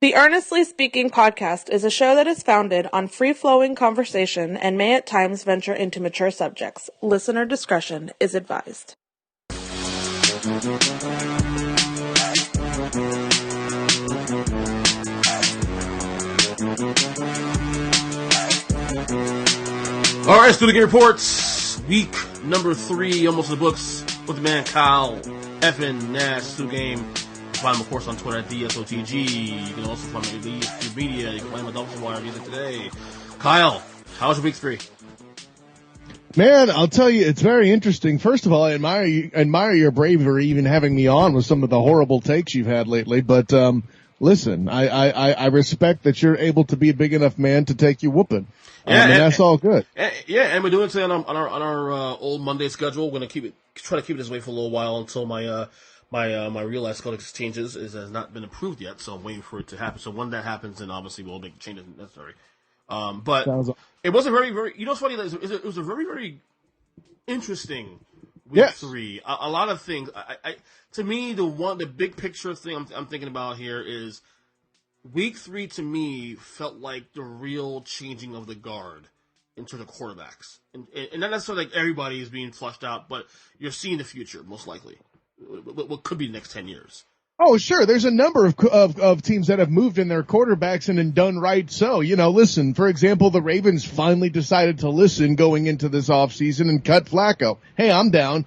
The Earnestly Speaking podcast is a show that is founded on free-flowing conversation and may at times venture into mature subjects. Listener discretion is advised. All right, Student Game Reports, week number 3, almost in the books, with the man Kyle, Effin, Nash, Student Game. Find him, of course, on Twitter at DSOTG. You can also find me at YouTube Media. You can find him at Dolphin Wire Music Today. Kyle, how was your week 3? Man, I'll tell you, it's very interesting. First of all, I admire your bravery even having me on with some of the horrible takes you've had lately. But listen, I respect that you're able to be a big enough man to take you whooping. And that's all good. And we're doing it today on our old Monday schedule. We're gonna try to keep it this way for a little while until my real life codex changes. It has not been approved yet, so I'm waiting for it to happen. So when that happens, then obviously we'll make changes necessary. But it was a very, very, you know what's funny? It was a very, very interesting week 3. A lot of things. To me, the big picture thing I'm thinking about here is week 3 to me felt like the real changing of the guard in terms of quarterbacks. And not necessarily like everybody is being flushed out, but you're seeing the future, most likely. What could be the next 10 years. Oh, sure. There's a number of teams that have moved in their quarterbacks and done right. So, listen, for example, the Ravens finally decided to listen going into this offseason and cut Flacco. Hey, I'm down,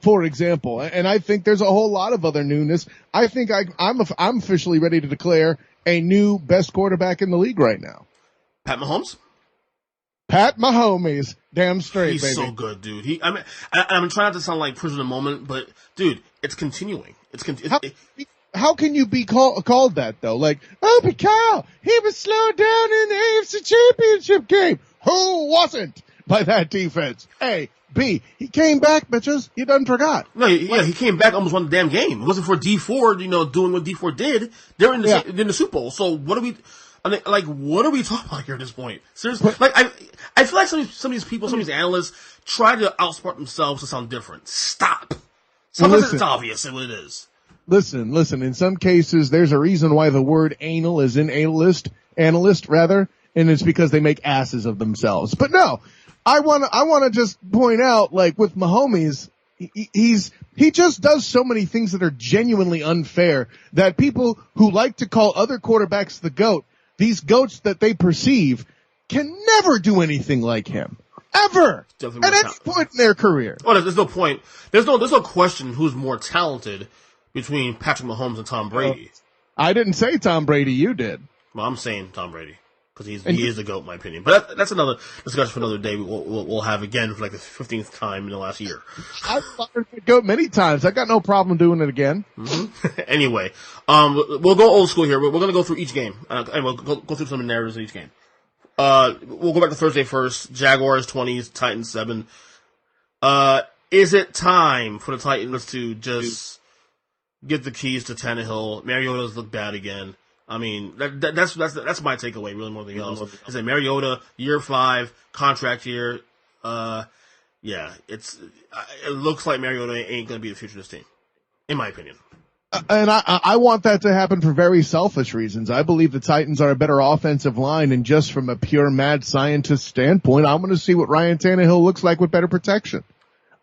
for example. And I think there's a whole lot of other newness. I think I'm officially ready to declare a new best quarterback in the league right now. Pat Mahomes? Pat Mahomes, damn straight, He's baby. So good, dude. I'm trying not to sound like prisoner of the moment, but dude, it's continuing. How can you be called that though? Like, but Kyle, he was slowed down in the AFC Championship game. Who wasn't by that defense? A, B, he came back, bitches. You done forgot. No, he came back, almost won the damn game. It wasn't for D4, doing what D4 did. They're in the Super Bowl. So what are we? What are we talking about here at this point? Seriously, I feel like some of these people, some of these analysts try to outsmart themselves to sound different. Stop. Sometimes it's obvious what it is. Listen. In some cases, there's a reason why the word anal is in analyst, and it's because they make asses of themselves. But no, I wanna just point out, like with Mahomes, he just does so many things that are genuinely unfair that people who like to call other quarterbacks the GOAT, these GOATs that they perceive, can never do anything like him. Ever! At any point in their career. Well, there's no point. There's no question who's more talented between Patrick Mahomes and Tom Brady. I didn't say Tom Brady, you did. Well, I'm saying Tom Brady. Because he is the GOAT, in my opinion. But that's another discussion for another day we'll have again for like the 15th time in the last year. I've fired the GOAT many times. I got no problem doing it again. Mm-hmm. Anyway, we'll go old school here. We're going to go through each game. And we'll go through some of the narratives of each game. We'll go back to Thursday first. Jaguars 20s, Titans 7. Is it time for the Titans to just get the keys to Tannehill? Mariota's looked bad again. I mean, that's my takeaway, really, more than anything else. Is that Mariota, year 5, contract year, it looks like Mariota ain't gonna be the future of this team, in my opinion. And I want that to happen for very selfish reasons. I believe the Titans are a better offensive line, and just from a pure mad scientist standpoint, I want to see what Ryan Tannehill looks like with better protection.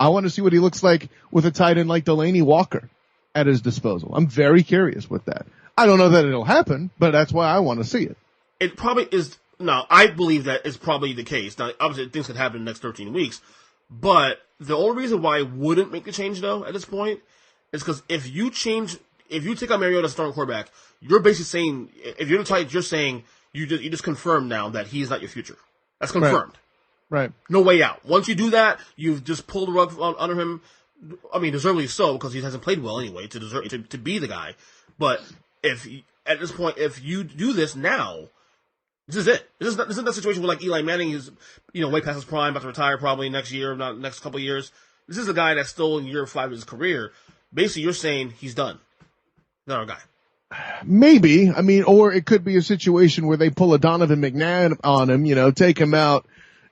I want to see what he looks like with a tight end like Delaney Walker at his disposal. I'm very curious with that. I don't know that it'll happen, but that's why I want to see it. It probably is. No, I believe that is probably the case. Now, obviously, things could happen in the next 13 weeks, but the only reason why I wouldn't make the change, though, at this point, is because if you take out Mariota as starting quarterback, you're basically saying, if you're the Titans, you're saying you just confirmed now that he is not your future. That's confirmed. Right. No way out. Once you do that, you've just pulled the rug under him. I mean, deservedly so, because he hasn't played well anyway to be the guy. But at this point, if you do this now, this is it. This isn't that situation where like Eli Manning is, way past his prime, about to retire probably next year, not next couple of years. This is a guy that's still in year 5 of his career. Basically, you're saying he's done. Not our guy. Maybe. I mean, or it could be a situation where they pull a Donovan McNabb on him, take him out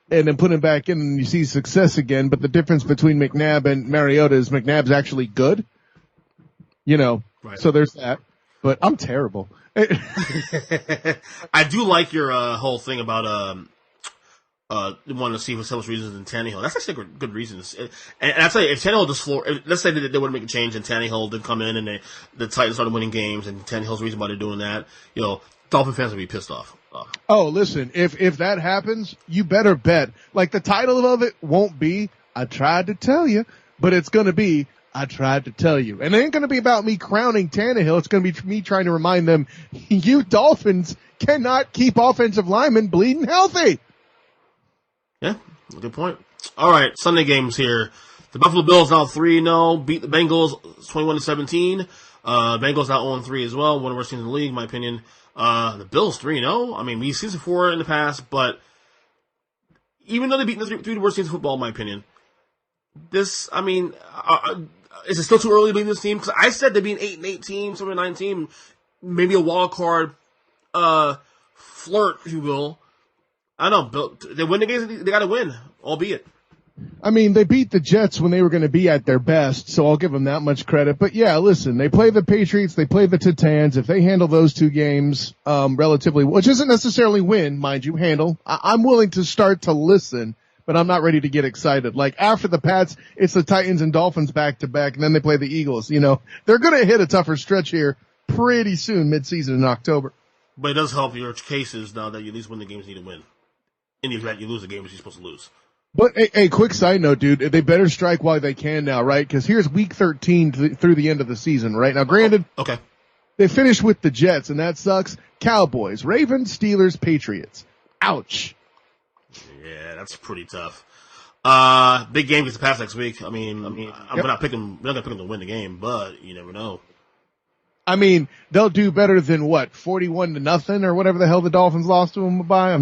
and then put him back in and you see success again. But the difference between McNabb and Mariota is McNabb's actually good. Right. So there's that. But I'm terrible. I do like your whole thing about wanting to see for selfish reasons in Tannehill. That's actually a good reason. And I tell you, if Tannehill just let's say that they would make a change and Tannehill did come in and the Titans started winning games and Tannehill's the reason why they're doing that, Dolphin fans would be pissed off. Oh, listen, if that happens, you better bet. Like, the title of it won't be, I tried to tell you, but it's going to be, I tried to tell you. And it ain't going to be about me crowning Tannehill. It's going to be me trying to remind them, you Dolphins cannot keep offensive linemen bleeding healthy. Yeah, good point. All right, Sunday games here. The Buffalo Bills now 3-0, beat the Bengals 21-17. Bengals now 0-3 as well, one of the worst teams in the league, in my opinion. The Bills 3-0. I mean, we've seen some 4 in the past, but even though they beat the 3 worst teams in football, in my opinion, is it still too early to believe this team? Because I said they'd be an 8-8 team, 7-9 team, maybe a wild card flirt, if you will. I don't know. They win the games they got to win, albeit. I mean, they beat the Jets when they were going to be at their best, so I'll give them that much credit. But yeah, listen, they play the Patriots, they play the Titans. If they handle those 2 games relatively, which isn't necessarily win, mind you, handle, I'm willing to start to listen, but I'm not ready to get excited. Like, after the Pats, it's the Titans and Dolphins back to back, and then they play the Eagles. They're going to hit a tougher stretch here pretty soon, mid-season in October. But it does help your cases now that you at least win the games you need to win. In the event you lose the games you're supposed to lose. But a quick side note, dude, they better strike while they can now, right? Because here's week 13 through the end of the season, right? Now, granted, okay, they finished with the Jets, and that sucks. Cowboys, Ravens, Steelers, Patriots. Ouch. Yeah, that's pretty tough. Big game gets the pass next week. We're not gonna pick them to win the game, but you never know. I mean, they'll do better than 41-0 or whatever the hell the Dolphins lost to them by.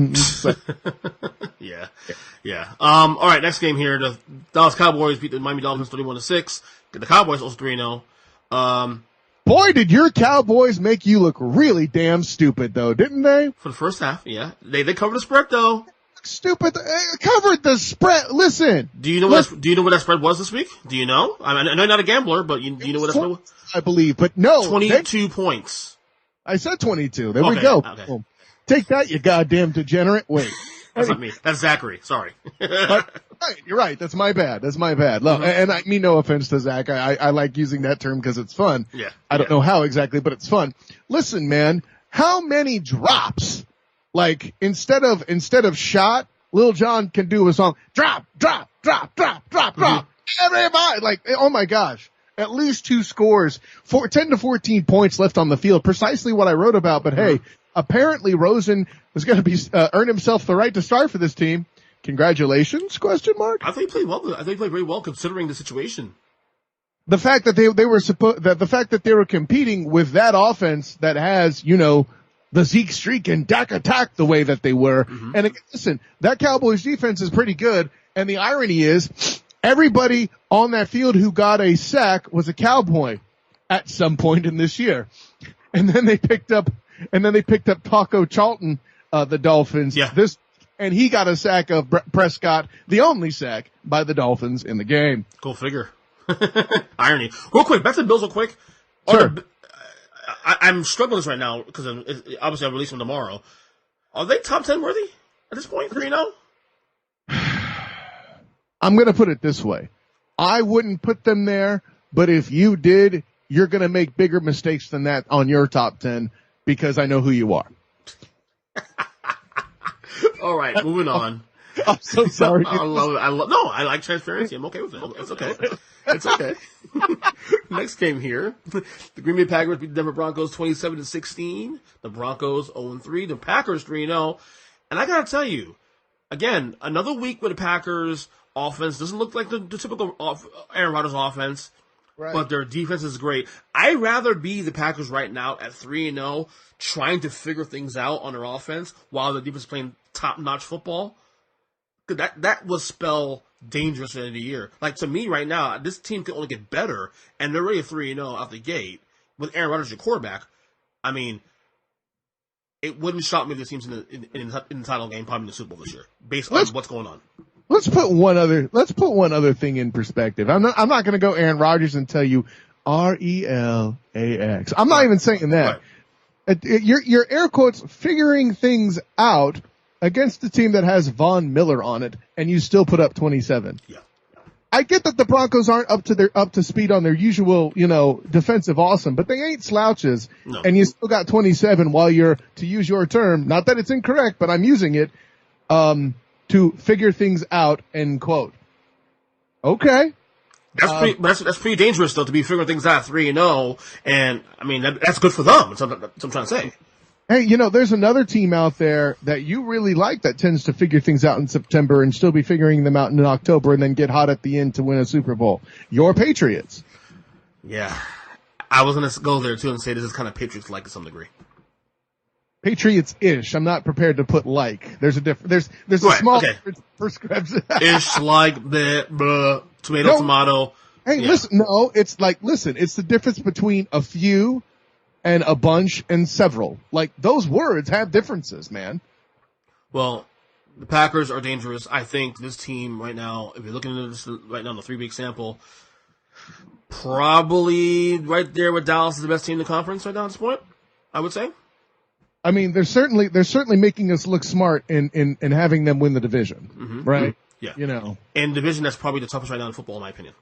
Yeah. All right, next game here. The Dallas Cowboys beat the Miami Dolphins 31-6. The Cowboys also 3-0. Boy, did your Cowboys make you look really damn stupid, though, didn't they? For the first half, yeah. They covered the spread, though. Stupid. Covered the spread. Listen. Do you know what that spread was this week? Do you know? I know you're not a gambler, but you know what that spread was? I believe, but no. 22 points. I said 22. There we go. Okay. Take that, you goddamn degenerate. Wait. That's not me. That's Zachary. Sorry. Right, you're right. That's my bad. Look, and I mean no offense to Zach. I like using that term because it's fun. Yeah. I don't know how exactly, but it's fun. Listen, man, how many drops? Like, instead of shot, Lil Jon can do a song. Drop. Everybody, like, oh my gosh. At least 2 scores, 10 to 14 points left on the field. Precisely what I wrote about. But hey, apparently Rosen was going to earn himself the right to start for this team. Congratulations? ? I thought he played well. I thought he played very well considering the situation. The fact that the fact that they were competing with that offense that has, the Zeke streak and Dak attack the way that they were. Mm-hmm. And listen, that Cowboys defense is pretty good. And the irony is, everybody on that field who got a sack was a Cowboy at some point in this year. And then they picked up Taco Charlton, the Dolphins. Yeah. And he got a sack of Prescott, the only sack by the Dolphins in the game. Go figure. Irony. Real quick, back to the Bills real quick. Sure. I'm struggling with this right now because obviously I'll release them tomorrow. Are they top 10 worthy at this point? 3-0? I'm going to put it this way. I wouldn't put them there, but if you did, you're going to make bigger mistakes than that on your top 10 because I know who you are. All right, moving on. I'm so sorry. I like transparency. I'm okay with it. It's okay. Next game here. The Green Bay Packers beat the Denver Broncos 27-16. The Broncos 0-3. The Packers 3-0. And I got to tell you, again, another week where the Packers offense doesn't look like the typical Aaron Rodgers offense, right, but their defense is great. I'd rather be the Packers right now at 3-0, trying to figure things out on their offense while the defense is playing top-notch football. That would spell dangerous at the end of the year. Like, to me right now, this team can only get better, and they're already 3-0 out the gate with Aaron Rodgers your quarterback. I mean, it wouldn't shock me if this team's in the title game, probably in the Super Bowl this year, based on what's going on. Let's put one other thing in perspective. I'm not going to go Aaron Rodgers and tell you RELAX. I'm not even saying that. You're air quotes figuring things out against a team that has Von Miller on it, and you still put up 27. Yeah. I get that the Broncos aren't up to speed on their usual, defensive awesome, but they ain't slouches. No. And you still got 27 while you're, to use your term, not that it's incorrect, but I'm using it, to figure things out, end quote. Okay. That's pretty dangerous though, to be figuring things out 3-0, and I mean that's good for them. That's what I'm trying to say. Hey, there's another team out there that you really like that tends to figure things out in September and still be figuring them out in October and then get hot at the end to win a Super Bowl. Your Patriots. Yeah. I was going to go there too and say this is kind of Patriots-like to some degree. Patriots-ish. I'm not prepared to put like. There's a difference. There's a small difference per script. Ish, like, tomato. Hey, yeah. Listen, it's the difference between a few and a bunch and several. Like, those words have differences, man. Well, the Packers are dangerous. I think this team right now, if you're looking at this right now in the 3-week sample, probably right there with Dallas is the best team in the conference right now at this point, I would say. I mean, they're certainly making us look smart in having them win the division, right? Mm-hmm. Yeah. And division that's probably the toughest right now in football, in my opinion.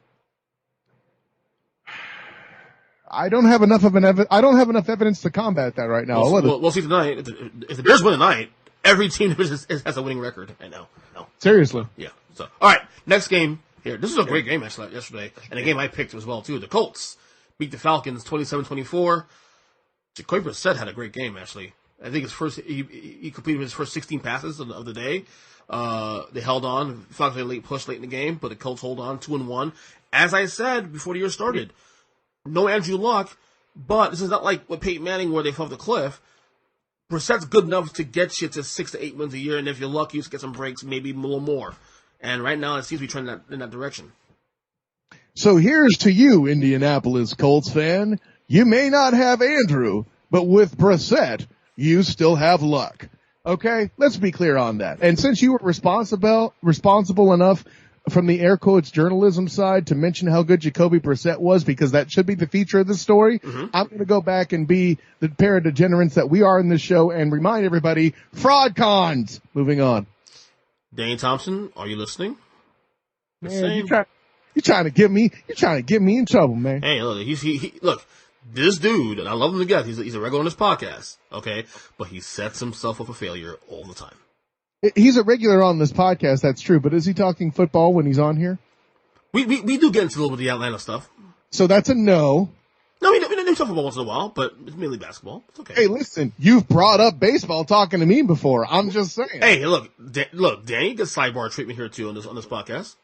I don't have enough evidence to combat that right now. We'll see tonight. If the Bears win tonight, every team has a winning record right now. No. Seriously. Yeah. So, all right, next game here. This was a great game actually yesterday, and a game I picked as well too. The Colts beat the Falcons 27-24. Jacoby Brissett had a great game actually. I think he completed his first 16 passes of the day. They held on. Falcons had a late push late in the game, but the Colts hold on 2-1. As I said before the year started. No Andrew Luck, but this is not like with Peyton Manning where they fell off the cliff. Brissett's good enough to get you to 6 to 8 wins a year, and if you're lucky, you get some breaks, maybe a little more. And right now, it seems to be trending in that direction. So here's to you, Indianapolis Colts fan. You may not have Andrew, but with Brissett, you still have Luck. Okay? Let's be clear on that. And since you were responsible enough from the air quotes journalism side to mention how good Jacoby Brissett was, because that should be the feature of the story, I'm going to go back and be the pair of degenerates that we are in this show and remind everybody, fraud cons. Moving on. Danny Thompson, are you listening? Man, you're trying to get me in trouble, man. Hey, look, look, this dude, and I love him to death, he's a regular on this podcast, okay? But he sets himself up for failure all the time. He's a regular on this podcast, that's true, but is he talking football when he's on here? We do get into a little bit of the Atlanta stuff. So that's a no. No, we do talk football once in a while, but it's mainly basketball. It's okay. Hey, listen, you've brought up baseball talking to me before. I'm just saying. Hey, look, Danny gets sidebar treatment here too on this podcast.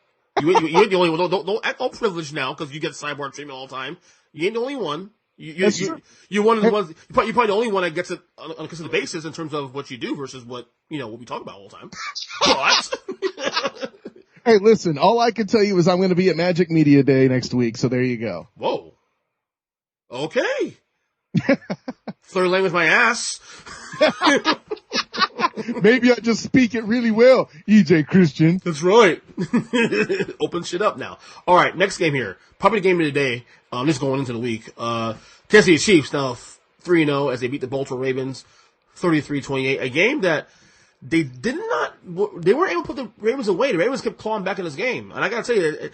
You ain't the only one. Don't act all privileged now because you get sidebar treatment all the time. You ain't the only one. You're one of the ones. You're probably the only one that gets it on a consistent basis in terms of what you do versus what we talk about all the time. But hey, listen. All I can tell you is I'm going to be at Magic Media Day next week. So there you go. Whoa. Okay. Third language, my ass. Maybe I just speak it really well, EJ Christian. That's right. Open shit up now. All right, next game here. Probably the game of the day. This is going into the week. Kansas City Chiefs now 3-0 as they beat the Baltimore Ravens 33-28. A game that they weren't able to put the Ravens away. The Ravens kept clawing back in this game. And I gotta tell you,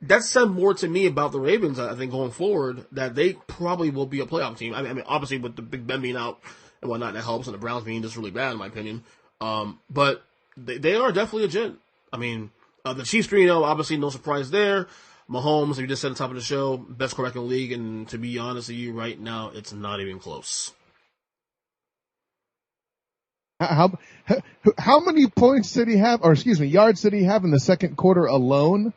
that said more to me about the Ravens, I think, going forward, that they probably will be a playoff team. I mean, obviously with the Big Ben being out and whatnot, that helps, and the Browns being just really bad, in my opinion. But they are definitely legit. I mean, the Chiefs 3-0, obviously no surprise there. Mahomes, we just said at the top of the show, best quarterback in the league, and to be honest with you, right now, it's not even close. How many points did he have, yards did he have in the second quarter alone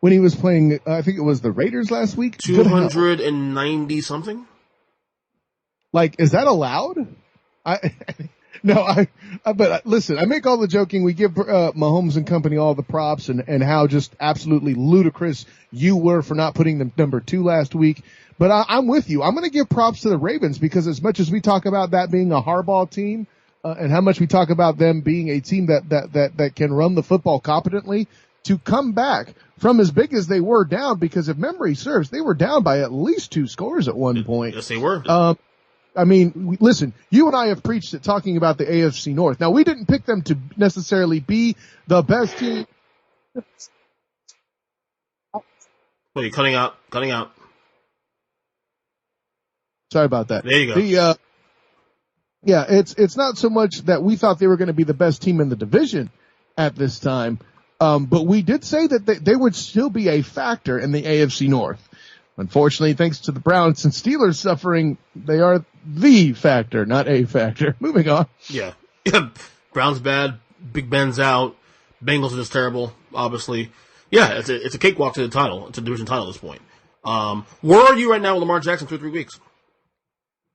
when he was playing, I think it was the Raiders last week? 290 something? Like, is that allowed? But listen, I make all the joking. We give Mahomes and company all the props and how just absolutely ludicrous you were for not putting them number 2 last week. But I'm with you. I'm going to give props to the Ravens because as much as we talk about that being a Harbaugh team, and how much we talk about them being a team that can run the football competently, to come back from as big as they were down, because if memory serves, they were down by at least 2 scores at one point. Yes, they were. I mean, listen, you and I have preached it talking about the AFC North. Now, we didn't pick them to necessarily be the best team. Wait, you're cutting out. Sorry about that. There you go. Yeah, it's not so much that we thought they were going to be the best team in the division at this time, but we did say that they would still be a factor in the AFC North. Unfortunately, thanks to the Browns and Steelers suffering, they are the factor, not a factor. Moving on. Yeah. Browns bad. Big Ben's out. Bengals are just terrible, obviously. Yeah, it's a cakewalk to the title. It's a division title at this point. Where are you right now with Lamar Jackson through 3 weeks?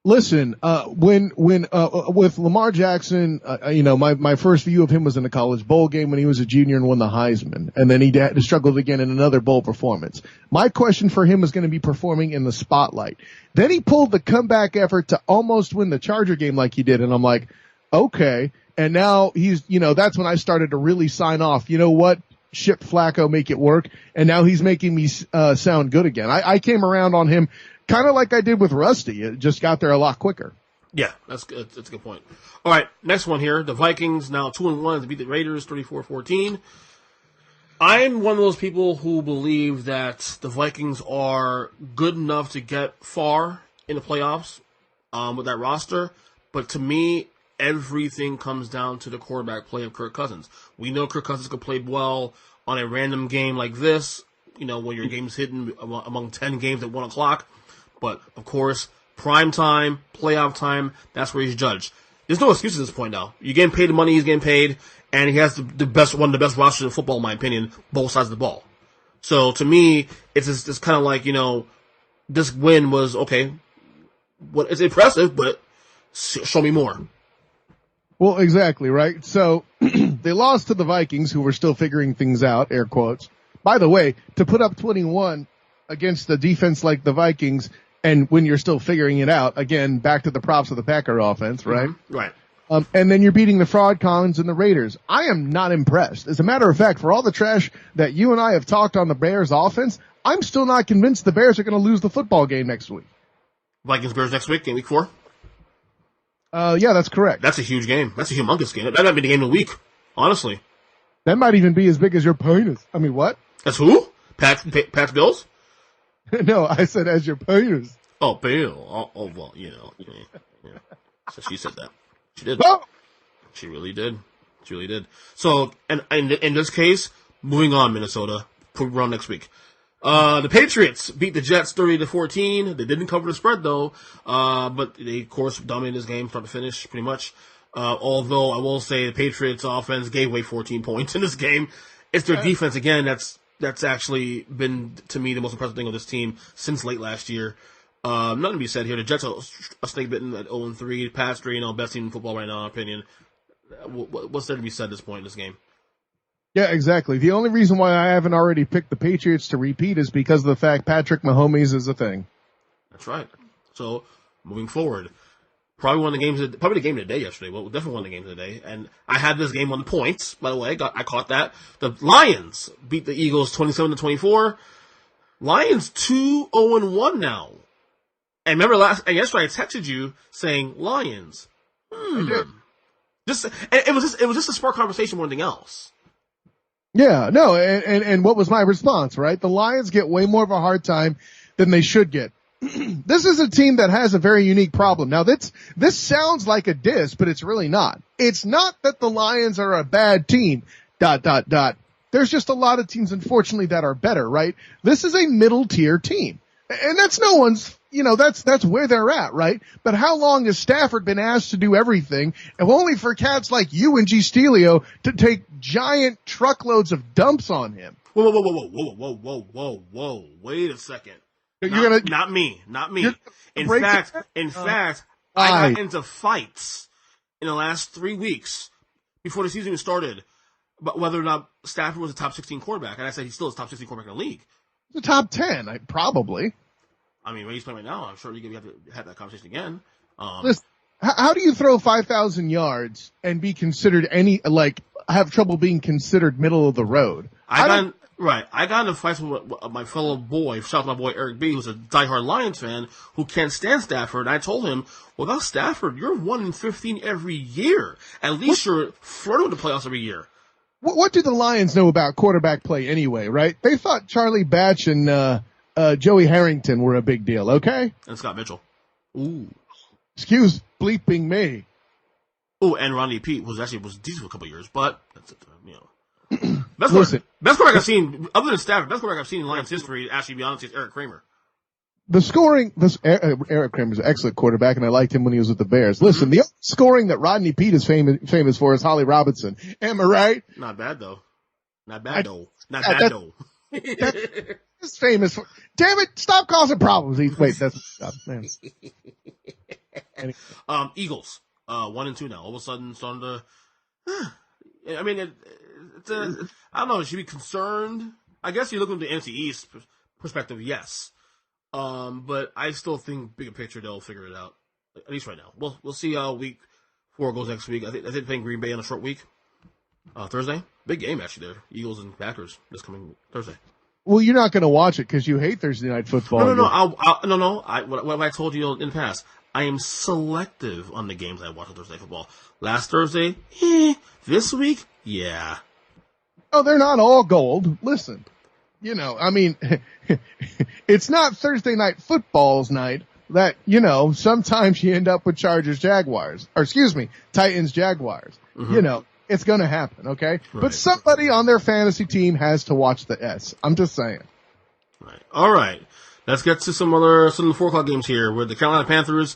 Listen, with Lamar Jackson, my first view of him was in the College Bowl game when he was a junior and won the Heisman, and then he struggled again in another bowl performance. My question for him was going to be performing in the spotlight. Then he pulled the comeback effort to almost win the Charger game like he did, and I'm like, okay. And now that's when I started to really sign off. You know what? Ship Flacco, make it work. And now he's making me sound good again. I came around on him kind of like I did with Rusty. It just got there a lot quicker. Yeah, that's good. That's a good point. All right, next one here. The Vikings now 2-1 to beat the Raiders 34-14. I'm one of those people who believe that the Vikings are good enough to get far in the playoffs with that roster. But to me, everything comes down to the quarterback play of Kirk Cousins. We know Kirk Cousins could play well on a random game like this, when your game's hidden among 10 games at 1 o'clock. But, of course, prime time, playoff time, that's where he's judged. There's no excuse at this point now. You're getting paid the money he's getting paid, and he has one of the best rosters in football, in my opinion, both sides of the ball. So, to me, it's kind of like, this win was, okay, it's impressive, but show me more. Well, exactly, right? So, they lost to the Vikings, who were still figuring things out, air quotes. By the way, to put up 21 against a defense like the Vikings, and when you're still figuring it out, again, back to the props of the Packer offense, right? Mm-hmm. Right. And then you're beating the Fraud Collins and the Raiders. I am not impressed. As a matter of fact, for all the trash that you and I have talked on the Bears offense, I'm still not convinced the Bears are going to lose the football game next week. Vikings-Bears next week, game week 4? Yeah, that's correct. That's a huge game. That's a humongous game. That might be the game of the week, honestly. That might even be as big as your penis. I mean, what? That's who? Pat's Bills? No, I said as your penis. Oh, Bill. Oh, well, Yeah. So she said that. She did. Oh! She really did. So, and in this case, moving on, Minnesota. Prove wrong next week. The Patriots beat the Jets 30-14. They didn't cover the spread though, but they of course dominated this game start to finish pretty much. Although I will say the Patriots offense gave away 14 points in this game. It's their defense again that's actually been to me the most impressive thing of this team since late last year. Nothing to be said here. The Jets are a snake bitten at 0-3. Past 3, best team in football right now, in my opinion. What's there to be said at this point in this game? Yeah, exactly. The only reason why I haven't already picked the Patriots to repeat is because of the fact Patrick Mahomes is a thing. That's right. So, moving forward, probably the game of the day yesterday. Well, definitely one of the games of the day. And I had this game on the points, by the way. I caught that. The Lions beat the Eagles 27-24. Lions 2-0-1 now. And remember yesterday I texted you saying Lions. It was just a spark conversation more than anything else. Yeah, no, and what was my response, right? The Lions get way more of a hard time than they should get. This is a team that has a very unique problem. Now, this sounds like a diss, but it's really not. It's not that the Lions are a bad team, ... There's just a lot of teams, unfortunately, that are better, right? This is a middle-tier team. And that's no one's, that's where they're at, right? But how long has Stafford been asked to do everything, and only for cats like you and G. Stelio to take giant truckloads of dumps on him? Whoa. Wait a second. Not me. In fact, I got into fights in the last 3 weeks before the season even started about whether or not Stafford was a top 16 quarterback, and I said he still is top 16 quarterback in the league. The top 10, probably. I mean, where he's playing right now, I'm sure you have to have that conversation again. Listen, how do you throw 5,000 yards and be considered have trouble being considered middle of the road? Right. I got into fights with my fellow boy, shout out to my boy Eric B, who's a diehard Lions fan, who can't stand Stafford. And I told him, without Stafford, you're 1-15 every year. At least you're flirting with the playoffs every year. What do the Lions know about quarterback play anyway, right? They thought Charlie Batch and Joey Harrington were a big deal, okay? And Scott Mitchell. Ooh. Excuse bleeping me. Ooh, and Ronnie Pete was decent for a couple of years, but that's it, you know. Best quarterback I've seen, other than Stafford, best quarterback I've seen in Lions history, actually, to be honest, is Eric Kramer. Eric Kramer's an excellent quarterback, and I liked him when he was with the Bears. Listen, the scoring that Rodney Pete is famous for is Holly Robinson. Am I right? Not bad, though. He's famous for. Damn it! Stop causing problems. Wait, that's man. Anyway. Eagles, 1-2 now. All of a sudden, starting to. I mean, I don't know. Should be concerned. I guess you look at the NFC East perspective, yes. But I still think bigger picture they'll figure it out. At least right now. We'll see how week 4 goes next week. I think they're playing Green Bay on a short week. Thursday, big game actually there. Eagles and Packers this coming Thursday. Well, you're not going to watch it because you hate Thursday night football. No. What I told you in the past, I am selective on the games I watch on Thursday football. Last Thursday, this week, yeah. Oh, they're not all gold. Listen, I mean, it's not Thursday night football's night that, sometimes you end up with Titans-Jaguars. Mm-hmm. It's going to happen, okay? Right. But somebody on their fantasy team has to watch the S. I'm just saying. Right. All right. Let's get to some of the 4 o'clock games here, where the Carolina Panthers,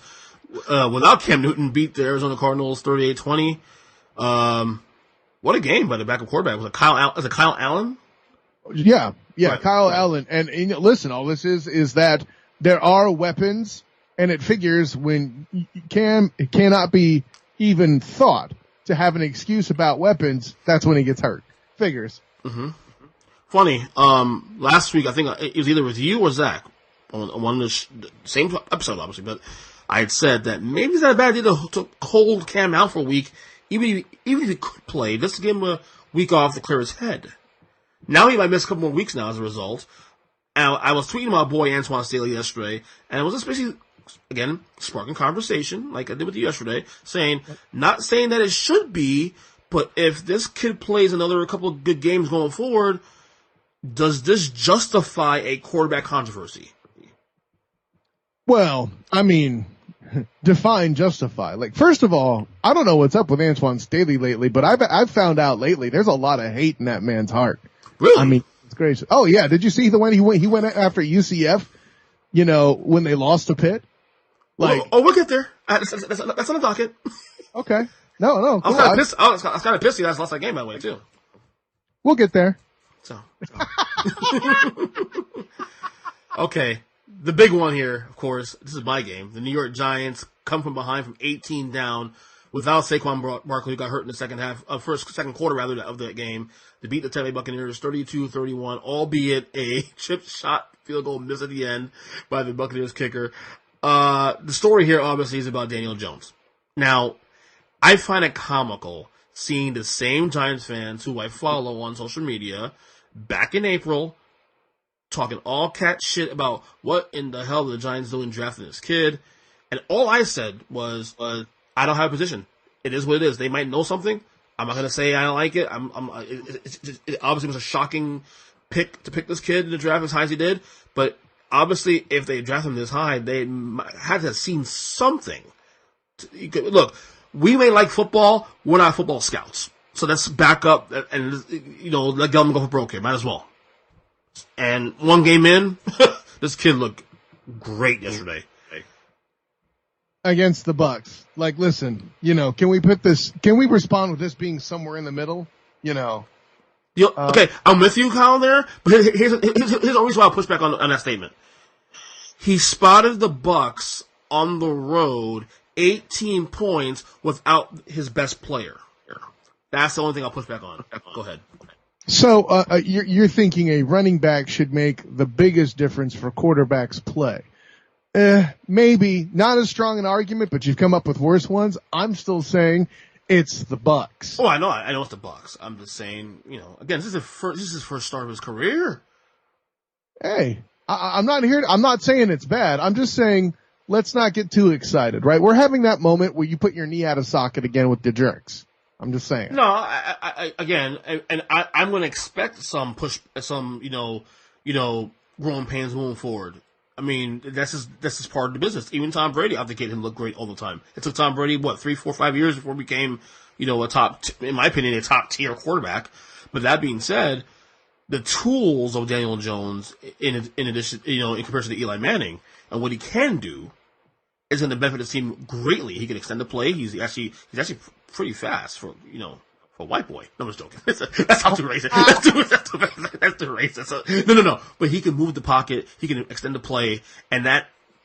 without Cam Newton, beat the Arizona Cardinals 38-20. What a game by the backup quarterback. Was it Kyle Allen? Yeah, right. Kyle right. Allen. And listen, all this is that there are weapons, and it figures when Cam cannot be even thought to have an excuse about weapons, that's when he gets hurt. Figures. Mm-hmm. Funny. Last week, I think it was either with you or Zach on one of the same episode, obviously, but I had said that maybe it's not a bad idea to hold Cam out for a week, even if he could play, just to give him a week off to clear his head. Now he might miss a couple more weeks now as a result. And I was tweeting my boy Antoine Staley yesterday, and it was just basically, again, sparking conversation, like I did with you yesterday, not saying that it should be, but if this kid plays another couple of good games going forward, does this justify a quarterback controversy? Well, I mean, define justify. Like, first of all, I don't know what's up with Antoine Staley lately, but I've found out lately there's a lot of hate in that man's heart. Really? I mean, it's crazy. Oh yeah, did you see the one he went after UCF? When they lost to Pitt. Like, we'll get there. That's on the docket. Okay. No. I was kind of pissed you guys lost that game that way too. We'll get there. So. Okay. The big one here, of course, this is my game. The New York Giants come from behind from 18 down without Saquon Barkley, who got hurt in the second quarter of that game, to beat the Tampa Bay Buccaneers 32-31, albeit a chip shot field goal miss at the end by the Buccaneers kicker. The story here obviously is about Daniel Jones. Now, I find it comical seeing the same Giants fans who I follow on social media back in April talking all cat shit about what in the hell the Giants doing drafting this kid. And all I said was, I don't have a position. It is what it is. They might know something. I'm not going to say I don't like it. It obviously was a shocking pick to pick this kid in the draft as high as he did. But obviously, if they draft him this high, they had to have seen something. Look, we may like football. We're not football scouts. So let's back up and, let them go for broke here. Might as well. And one game in, this kid looked great yesterday. Against the Bucks. Like, listen, can we respond with this being somewhere in the middle? Okay, I'm with you, Kyle, there, but here's the reason why I'll push back on that statement. He spotted the Bucks on the road 18 points without his best player. That's the only thing I'll push back on. Go ahead. So, you're thinking a running back should make the biggest difference for quarterbacks' play. Maybe not as strong an argument, but you've come up with worse ones. I'm still saying It's the Bucks. Oh, I know it's the Bucks. I'm just saying, again, this is his first start of his career. Hey, I'm not saying it's bad. I'm just saying let's not get too excited, right? We're having that moment where you put your knee out of socket again with the jerks. I'm just saying. No, I'm going to expect some growing pains moving forward. I mean, that's just part of the business. Even Tom Brady, I think him look great all the time. It took Tom Brady, 3, 4, 5 years before he became, in my opinion, a top tier quarterback. But that being said, the tools of Daniel Jones, in addition, in comparison to Eli Manning, and what he can do, is going to benefit the team greatly. He can extend the play. He's actually pretty fast for a white boy. No, I'm just joking. That's not too racist. That's too racist. No. But he can move the pocket. He can extend the play, and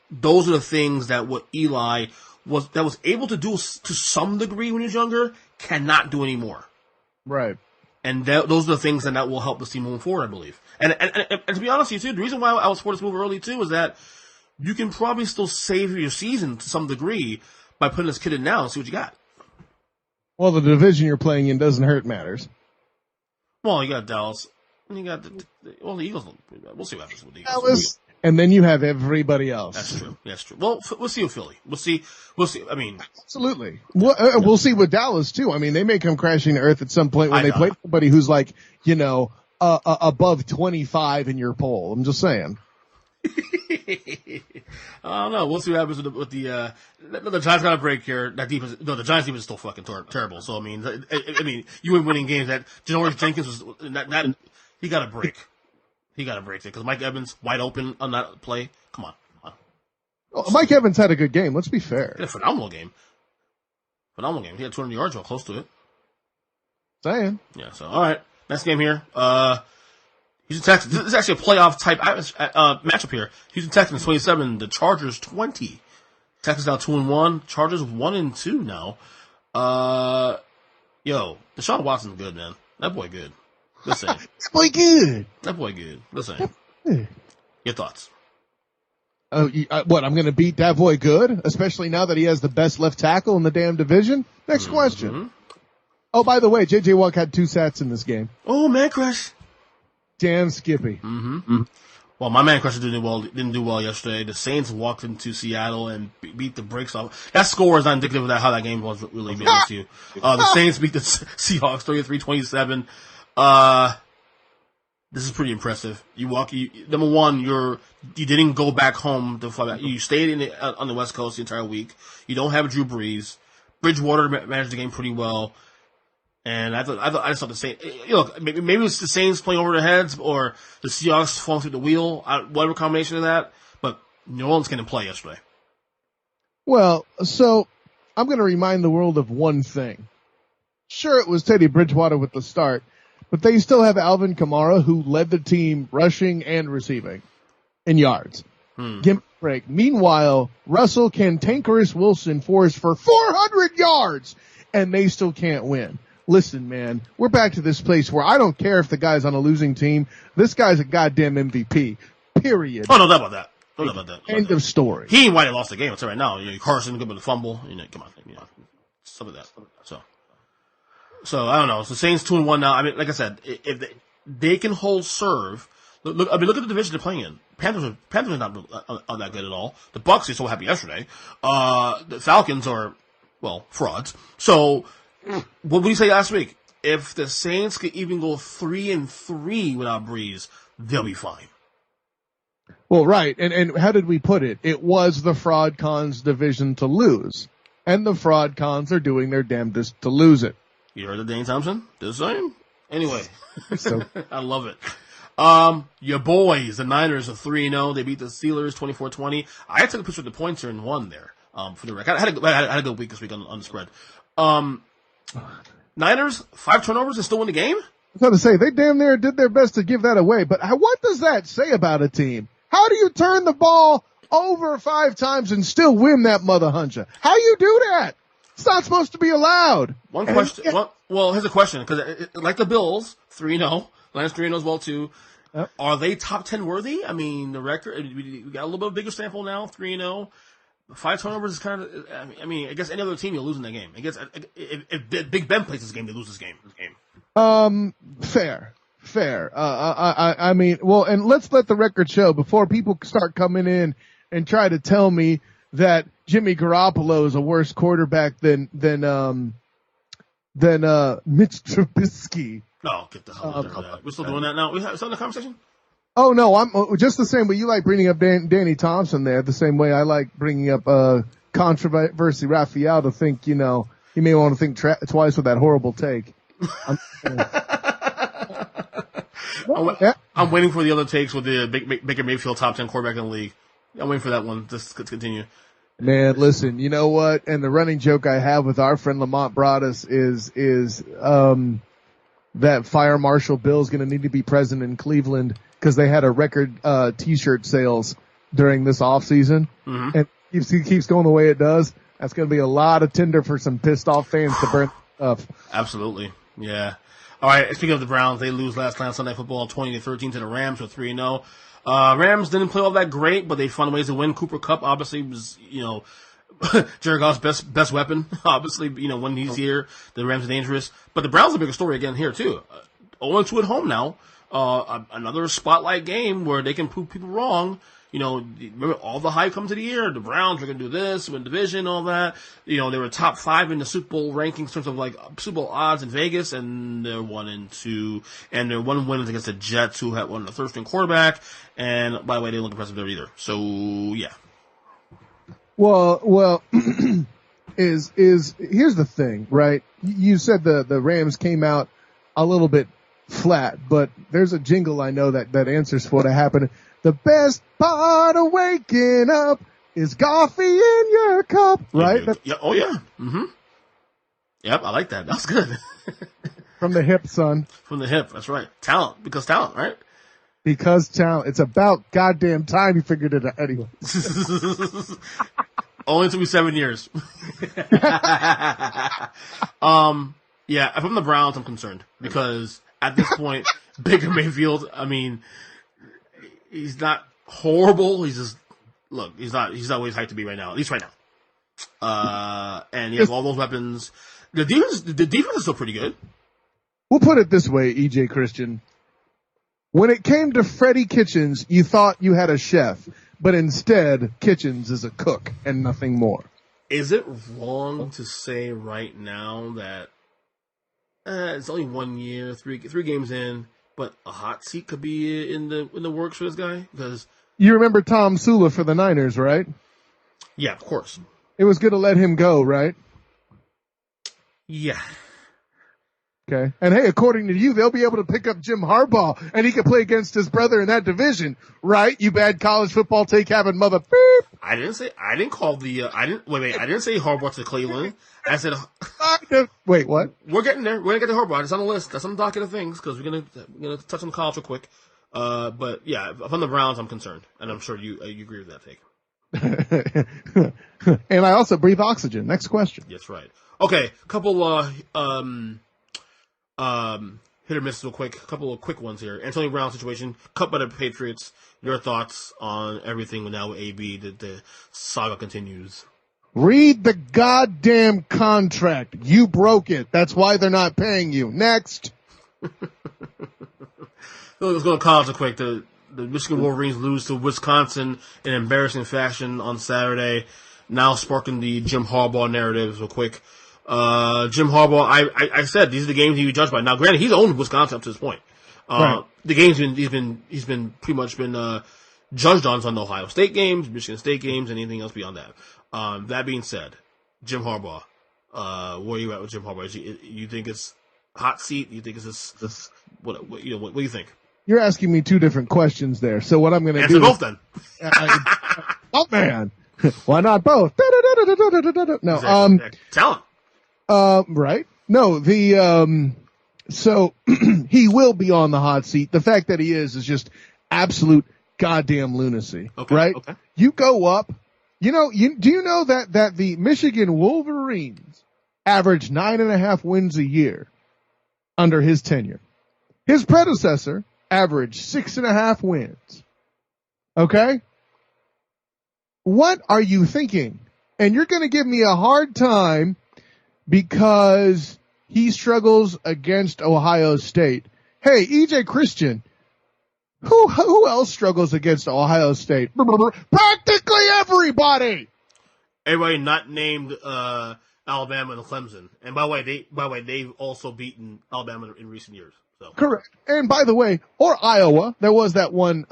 those are the things that what Eli was able to do to some degree when he was younger cannot do anymore. Right. And those are the things that will help the team moving forward, I believe. And to be honest with you, too, the reason why I was for this move early too is that you can probably still save your season to some degree by putting this kid in now and see what you got. Well, the division you're playing in doesn't hurt matters. Well, you got Dallas. And you got the Eagles. We'll see what happens with the Eagles. Dallas, and then you have everybody else. That's true. Well, we'll see with Philly. We'll see. I mean, absolutely. We'll see with Dallas too. I mean, they may come crashing to earth at some point when they play somebody who's like, above 25 in your poll. I'm just saying. I don't know. We'll see what happens with the Giants got a break here. That defense, the Giants defense is still fucking terrible. So I mean, you were winning games. That Janoris Jenkins was he got a break. He got a break there because Mike Evans wide open on that play. Come on. Well, Mike Evans had a good game. Let's be fair. He had a phenomenal game. He had 200 yards or close to it. Saying. Yeah. So all right, next game here. Houston Texans. This is actually a playoff type matchup here. Houston Texans 27, the Chargers 20. Texans now 2-1. Chargers 1-2 now. Deshaun Watson's good, man. That boy good. Listen. That boy good. Listen. Your thoughts? What? I'm going to beat that boy good, especially now that he has the best left tackle in the damn division. Next question. Oh, by the way, J.J. Watt had 2 sacks in this game. Oh, man crush. Damn Skippy. Mm-hmm. Well, my man crush didn't do well yesterday. The Saints walked into Seattle and beat the brakes off. That score is not indicative of how that game was really, to be honest with you. The Saints beat the Seahawks 33-27. This is pretty impressive. Number one, you didn't go back home to fly back. You stayed on the West Coast the entire week. You don't have Drew Brees. Bridgewater managed the game pretty well. And I just thought the Saints, look, maybe it's the Saints playing over their heads or the Seahawks falling through the wheel, whatever combination of that, but New Orleans couldn't play yesterday. Well, so I'm going to remind the world of one thing. Sure, it was Teddy Bridgewater with the start, but they still have Alvin Kamara, who led the team rushing and receiving in yards. Give me a break. Meanwhile, Russell Cantankerous Wilson forced for 400 yards, and they still can't win. Listen, man, we're back to this place where I don't care if the guy's on a losing team. This guy's a goddamn MVP. Period. Oh, no doubt about that. No doubt about that. End of story. He ain't why they lost the game. I'll tell you right now. Carson good with the fumble. Come on. Some of that. So I don't know. So Saints 2-1 now. I mean, like I said, if they can hold serve. Look at the division they're playing in. Panthers are not that good at all. The Bucks are so happy yesterday. The Falcons are, frauds. So. What did you say last week? If the Saints could even go 3-3 without Breeze, they'll be fine. Well, right. And how did we put it? It was the Fraud Cons division to lose. And the Fraud Cons are doing their damnedest to lose it. You heard of Dane Thompson? The same? Anyway. So. I love it. Your boys, the Niners, are 3-0. They beat the Steelers 24-20. I took a picture of the pointer and won there. For the record. I had a good week this week on the spread. Niners, 5 turnovers and still win the game? I was going to say, they damn near did their best to give that away, but what does that say about a team? How do you turn the ball over 5 times and still win that mother huncher? How you do that? It's not supposed to be allowed. One question. Well, here's a question, because like the Bills, 3-0, Niners 3-0 as well too. Are they top 10 worthy? I mean, the record, we got a little bit bigger sample now, 3-0. 5 turnovers is kind of. I mean, I guess any other team you're losing that game. I guess if Big Ben plays this game, they lose this game. Fair. I mean, well, and let's let the record show before people start coming in and try to tell me that Jimmy Garoppolo is a worse quarterback than Mitch Trubisky. Oh, get the hell out of there. We're still doing that now. We're still in the conversation? Oh no, I'm just the same way you like bringing up Danny Thompson there, the same way I like bringing up controversy Raphael to think, you know, he may want to think twice with that horrible take. I'm waiting for the other takes with the Baker Mayfield top 10 quarterback in the league. I'm waiting for that one. Just to continue. Man, listen, you know what? And the running joke I have with our friend Lamont Broadus is that Fire Marshal Bill is going to need to be present in Cleveland because they had a record T-shirt sales during this off season, and if it keeps going the way it does, that's going to be a lot of tinder for some pissed off fans to burn up. Absolutely, yeah. All right. Speaking of the Browns, they lose last night on Sunday Football 20-13 to the Rams with 3-0. Rams didn't play all that great, but they found ways to win. Cooper Kupp obviously was, you know, Jared Goff's best weapon. Obviously, you know, when he's here, the Rams are dangerous. But the Browns are a bigger story again here too. 0-2 at home now. Another spotlight game where they can prove people wrong. You know, remember all the hype comes to the year. The Browns are going to do this, win division, all that. You know, they were top 5 in the Super Bowl rankings in terms of like Super Bowl odds in Vegas, and they're 1-2. And their one win is against the Jets, who had one of the third string quarterback. And by the way, they didn't look impressive there either. So yeah. Well, here's the thing, right? You said the Rams came out a little bit flat, but there's a jingle I know that answers for what happened. The best part of waking up is coffee in your cup, right? Yeah. Oh yeah. Yep, I like that. That's good. From the hip, son. From the hip. That's right. Talent, right? Because talent. It's about goddamn time you figured it out anyway. Only took me 7 years. Yeah, if I'm the Browns, I'm concerned because at this point, Baker Mayfield, I mean, he's not horrible. He's just, look, he's not where he's hyped to be right now, at least right now. And he has all those weapons. The defense is still pretty good. We'll put it this way, EJ Christian. When it came to Freddie Kitchens, you thought you had a chef, but instead, Kitchens is a cook and nothing more. Is it wrong to say right now that it's only 1 year, three games in, but a hot seat could be in the works for this guy? Because you remember Tom Sula for the Niners, right? Yeah, of course. It was good to let him go, right? Yeah. Okay. And hey, according to you, they'll be able to pick up Jim Harbaugh and he can play against his brother in that division, right? You bad college football take having mother beep. I didn't say Harbaugh to Cleveland. I said, wait, what? We're getting there. We're gonna get to Harbaugh. It's on the list. That's on the docket of things because we're gonna touch on college real quick. But yeah, if I'm the Browns, I'm concerned. And I'm sure you agree with that take. And I also breathe oxygen. Next question. That's right. Okay. Couple, hit or miss real quick. A couple of quick ones here. Antonio Brown situation, cut by the Patriots. Your thoughts on everything now with AB, the saga continues. Read the goddamn contract. You broke it. That's why they're not paying you. Next. Let's go to college real quick. The Michigan Wolverines lose to Wisconsin in embarrassing fashion on Saturday, now sparking the Jim Harbaugh narrative real quick. Jim Harbaugh, I said these are the games he'd be judged by. Now, granted, he's owned Wisconsin up to this point. Right. The games he's been pretty much been judged on the Ohio State games, Michigan State games, and anything else beyond that. That being said, Jim Harbaugh, where are you at with Jim Harbaugh? You think it's hot seat? You think it's this what do you think? You're asking me two different questions there. So what I'm going to answer do both then. Oh man, why not both? No, exactly. Talent. Right. No, so he will be on the hot seat. The fact that he is just absolute goddamn lunacy. Okay, right? Okay. You go up, do you know that the Michigan Wolverines average 9.5 wins a year under his tenure? His predecessor averaged 6.5 wins. Okay? what are you thinking? And you're going to give me a hard time because he struggles against Ohio State. Hey, EJ Christian, who else struggles against Ohio State? Practically everybody. Everybody not named Alabama and Clemson. And by the way, they've also beaten Alabama in recent years. So. Correct. And by the way, or Iowa, there was that one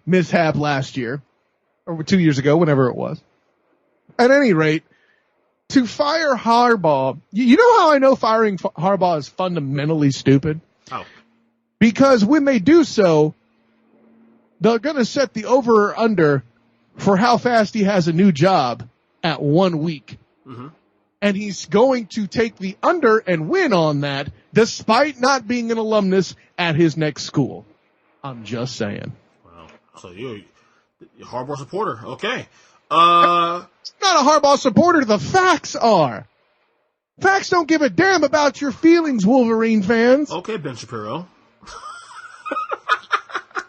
mishap last year, or 2 years ago, whenever it was. At any rate, to fire Harbaugh, you know how I know firing Harbaugh is fundamentally stupid? Oh. Because when they do so, they're going to set the over or under for how fast he has a new job at 1 week. Mm-hmm. And he's going to take the under and win on that, despite not being an alumnus at his next school. I'm just saying. Wow. So you're a Harbaugh supporter. Okay. It's not a Harbaugh supporter. The facts are. Facts don't give a damn about your feelings, Wolverine fans. Okay, Ben Shapiro.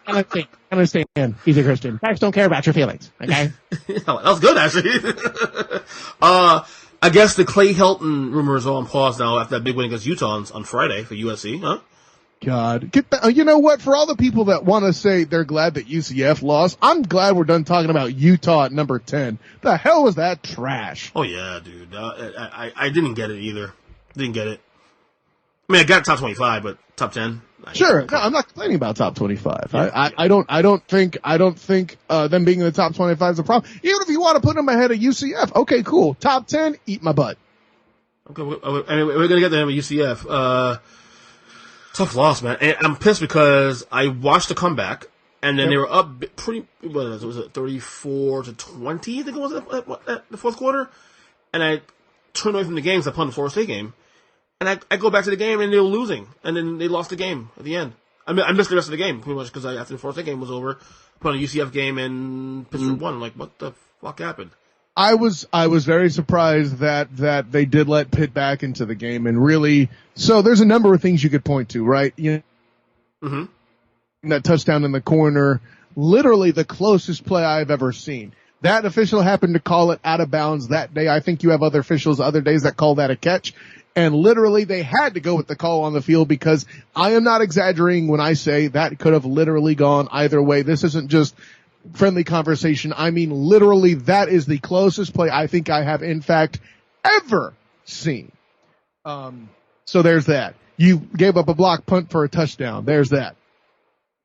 I understand. He's a Christian. Facts don't care about your feelings. Okay. That was good, actually. I guess the Clay Helton rumors are on pause now after that big win against Utah on Friday for USC, huh? God. You know what? For all the people that want to say they're glad that UCF lost, I'm glad we're done talking about Utah at number 10. The hell was that trash? Oh, yeah, dude. I didn't get it either. Didn't get it. I mean, I got top 25, but top 10. Sure. No, I'm not complaining about top 25. Yeah. I don't think them being in the top 25 is a problem. Even if you want to put them ahead of UCF, okay, cool. Top 10, eat my butt. Okay, we're going to get them at UCF. Tough loss, man. And I'm pissed because I watched the comeback, and then they were up pretty, was it 34-20, I think it was at the fourth quarter? And I turned away from the game because I played the Florida State game. And I go back to the game, and they were losing. And then they lost the game at the end. I missed the rest of the game, pretty much, because after the Florida State game was over, I put on a UCF game, and Pittsburgh won. I'm like, what the fuck happened? I was very surprised that they did let Pitt back into the game, and really, so there's a number of things you could point to, right? You know, mm-hmm. That touchdown in the corner, literally the closest play I've ever seen. That official happened to call it out of bounds that day. I think you have other officials other days that call that a catch. And literally they had to go with the call on the field because I am not exaggerating when I say that could have literally gone either way. This isn't just friendly conversation. I mean, literally that is the closest play I think I have in fact ever seen. So there's that. You gave up a block punt for a touchdown. There's that.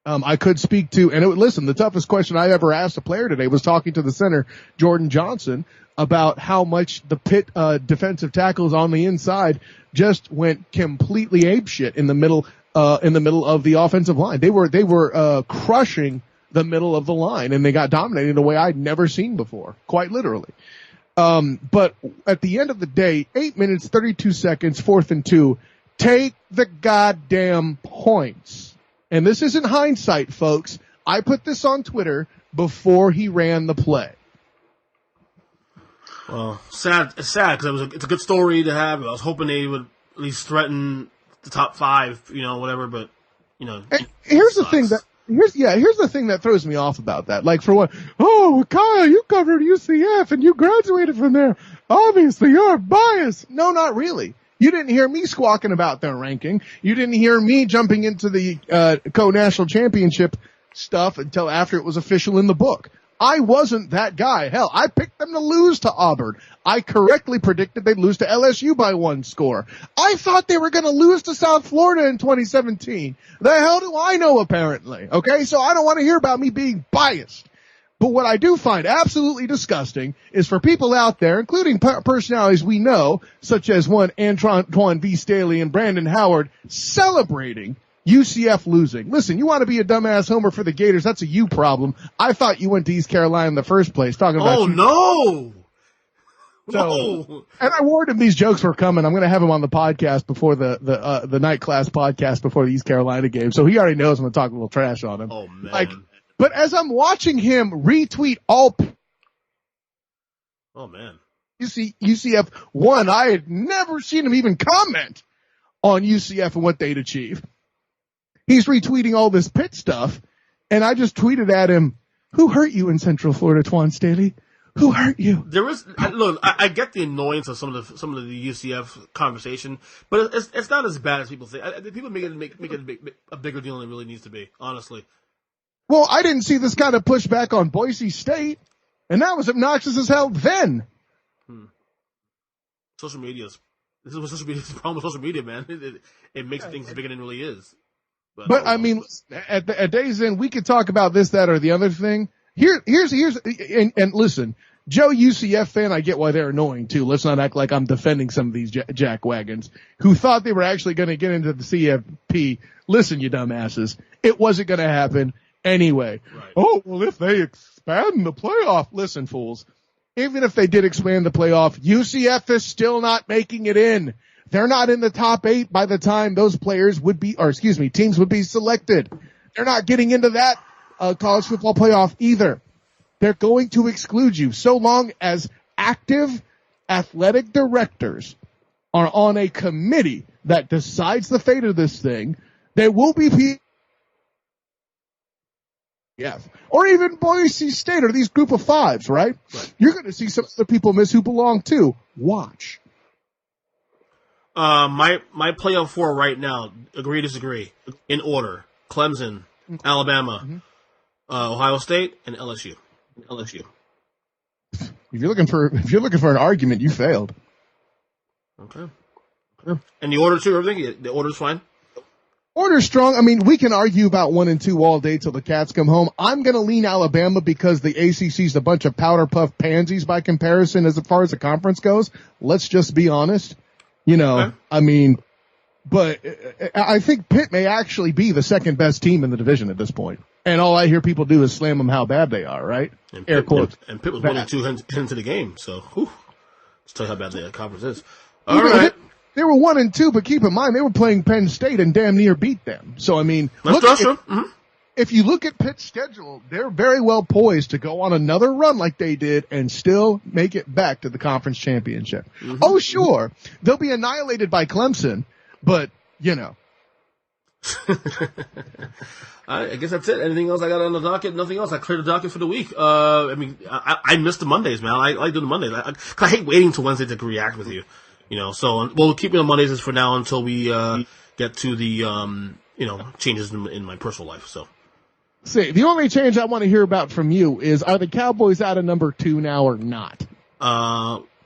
I could speak to, and listen, the toughest question I ever asked a player today was talking to the center, Jordan Johnson, about how much the Pitt defensive tackles on the inside just went completely apeshit in the middle of the offensive line. They were crushing the middle of the line, and they got dominated in a way I'd never seen before, quite literally. But at the end of the day, 8 minutes, 32 seconds, 4th and 2, take the goddamn points. And this isn't hindsight, folks. I put this on Twitter before he ran the play. Well, it's sad because it's a good story to have. I was hoping they would at least threaten the top 5, whatever. But here's the thing that throws me off about that. Like for one, Kyle, you covered UCF and you graduated from there. Obviously, you're biased. No, not really. You didn't hear me squawking about their ranking. You didn't hear me jumping into the co-national championship stuff until after it was official in the book. I wasn't that guy. Hell, I picked them to lose to Auburn. I correctly predicted they'd lose to LSU by 1 score. I thought they were going to lose to South Florida in 2017. The hell do I know, apparently? Okay, so I don't want to hear about me being biased. But what I do find absolutely disgusting is for people out there, including personalities we know, such as one Antoine V. Staley and Brandon Howard, celebrating UCF losing. Listen, you want to be a dumbass homer for the Gators, that's a you problem. I thought you went to East Carolina in the first place, talking about Oh, no! So, and I warned him these jokes were coming. I'm going to have him on the podcast before the night class podcast before the East Carolina game. So he already knows I'm going to talk a little trash on him. Oh, man. But as I'm watching him retweet oh man, UCF one, I had never seen him even comment on UCF and what they'd achieve. He's retweeting all this Pitt stuff, and I just tweeted at him, "Who hurt you in Central Florida, Twan Staley? Who hurt you? There is look. I get the annoyance of some of the UCF conversation, but it's not as bad as people say. People make it a bigger deal than it really needs to be. Honestly. Well, I didn't see this kind of pushback on Boise State, and that was obnoxious as hell then. Social media's this is what social media's the problem with social media, man. It makes things bigger than it really is. But I mean, at days end, we could talk about this, that, or the other thing. Here's and listen, Joe UCF fan, I get why they're annoying too. Let's not act like I'm defending some of these jackwagons who thought they were actually going to get into the CFP. Listen, you dumbasses, it wasn't going to happen anyway. Right. Oh, well, if they expand the playoff, listen, fools, even if they did expand the playoff, UCF is still not making it in. They're not in the top 8 by the time those teams would be selected. They're not getting into that college football playoff either. They're going to exclude you so long as active athletic directors are on a committee that decides the fate of this thing. There will be or even Boise State or these group of fives, right? You're going to see some other people miss who belong too. Watch. My playoff 4 right now, agree, disagree, in order: Clemson, Alabama, Ohio State, and LSU. If you're looking for an argument, you failed. Okay. And the order too, everything. The order's fine. Order's strong. I mean, we can argue about 1 and 2 all day till the cats come home. I'm going to lean Alabama because the ACC's a bunch of powder puff pansies by comparison as far as the conference goes. Let's just be honest. You know, okay. I mean, but I think Pitt may actually be the second best team in the division at this point. And all I hear people do is slam them how bad they are, right? And Air quotes. And Pitt was 1-2 into the game, so let's tell you how bad the conference is. All right. They were 1-2, but keep in mind they were playing Penn State and damn near beat them. So I mean, if you look at Pitt's schedule, they're very well poised to go on another run like they did and still make it back to the conference championship. Mm-hmm. Oh, sure, they'll be annihilated by Clemson, but you know. I guess that's it. Anything else I got on the docket? Nothing else. I cleared the docket for the week. I mean, I missed the Mondays, man. I like doing the Mondays. I hate waiting till Wednesday to react with you. You know, so we'll keep it on Mondays for now until we get to the changes in my personal life. So, see, the only change I want to hear about from you is: are the Cowboys out of number 2 now or not?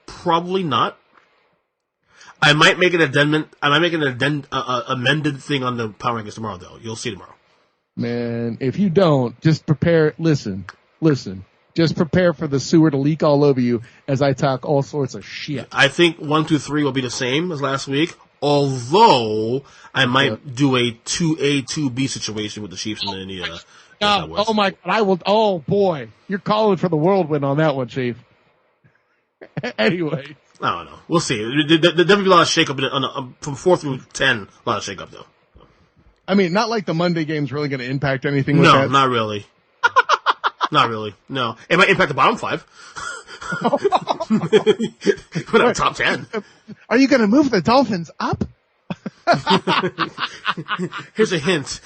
Probably not. I might make an addendum. I might make an amended thing on the Power Rankings tomorrow, though. You'll see tomorrow. Man, if you don't, just prepare. Listen. Just prepare for the sewer to leak all over you as I talk all sorts of shit. I think 1, 2, 3 will be the same as last week, although I might do a 2A, 2B situation with the Chiefs and the oh my God, I will. Oh boy, you're calling for the whirlwind on that one, Chief. Anyway. I don't know. We'll see. There'll be a lot of shakeup from 4 through 10. A lot of shakeup though. I mean, not like the Monday game's really going to impact anything. No, with that. Not really. Not really. No. It might impact the bottom 5. But not top 10. Are you going to move the Dolphins up? Here's a hint.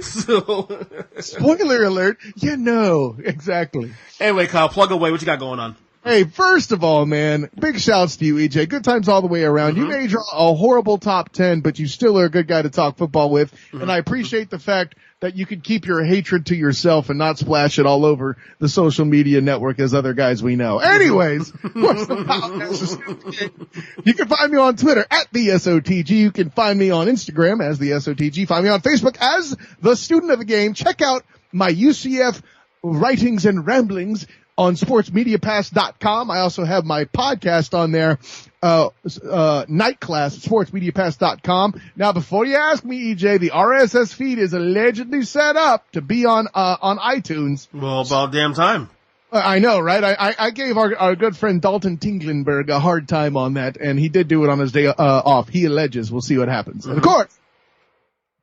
So. Spoiler alert. Exactly. Anyway, Kyle, plug away. What you got going on? Hey, first of all, man, big shouts to you, EJ. Good times all the way around. You may draw a horrible top 10, but you still are a good guy to talk football with. And I appreciate the fact that you can keep your hatred to yourself and not splash it all over the social media network as other guys we know. Anyways, what's the podcast? You can find me on Twitter at the SOTG. You can find me on Instagram as the SOTG. Find me on Facebook as the Student of the Game. Check out my UCF writings and ramblings on sportsmediapass.com. I also have my podcast on there, Night Class at sportsmediapass.com. Now, before you ask me, EJ, the RSS feed is allegedly set up to be on iTunes. Well, about damn time. I know, right? I gave our good friend Dalton Tinglenberg a hard time on that, and he did do it on his day off. He alleges. We'll see what happens. And of course,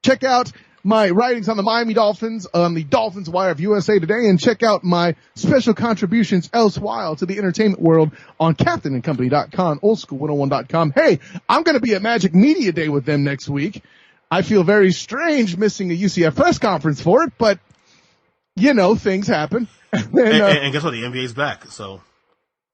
check out my writings on the Miami Dolphins, on the Dolphins Wire of USA Today, and check out my special contributions elsewhile to the entertainment world on CaptainandCompany.com, oldschool101.com. Hey, I'm going to be at Magic Media Day with them next week. I feel very strange missing a UCF press conference for it, but you know, things happen. And guess what? The NBA's back. So.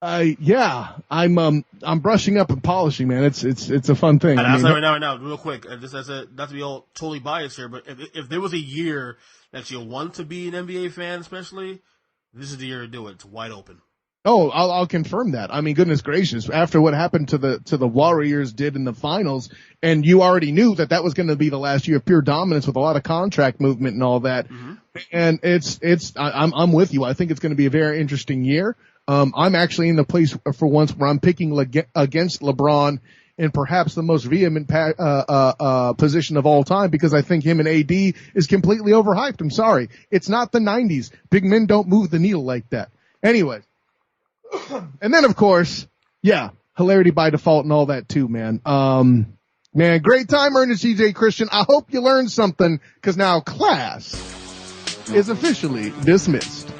Yeah, I'm brushing up and polishing, man. It's a fun thing. And I'll tell you right now, real quick, just not to be all totally biased here, but if there was a year that you want to be an NBA fan, especially, this is the year to do it. It's wide open. Oh, I'll confirm that. I mean, goodness gracious, after what happened to the Warriors did in the finals, and you already knew that was going to be the last year of pure dominance with a lot of contract movement and all that. Mm-hmm. And I'm with you. I think it's going to be a very interesting year. I'm actually in the place for once where I'm picking against LeBron in perhaps the most vehement position of all time, because I think him and AD is completely overhyped. I'm sorry. It's not the 90s. Big men don't move the needle like that. Anyway. And then, of course, yeah, hilarity by default and all that too, man. Man, great time, Ernest CJ Christian. I hope you learned something, because now class is officially dismissed.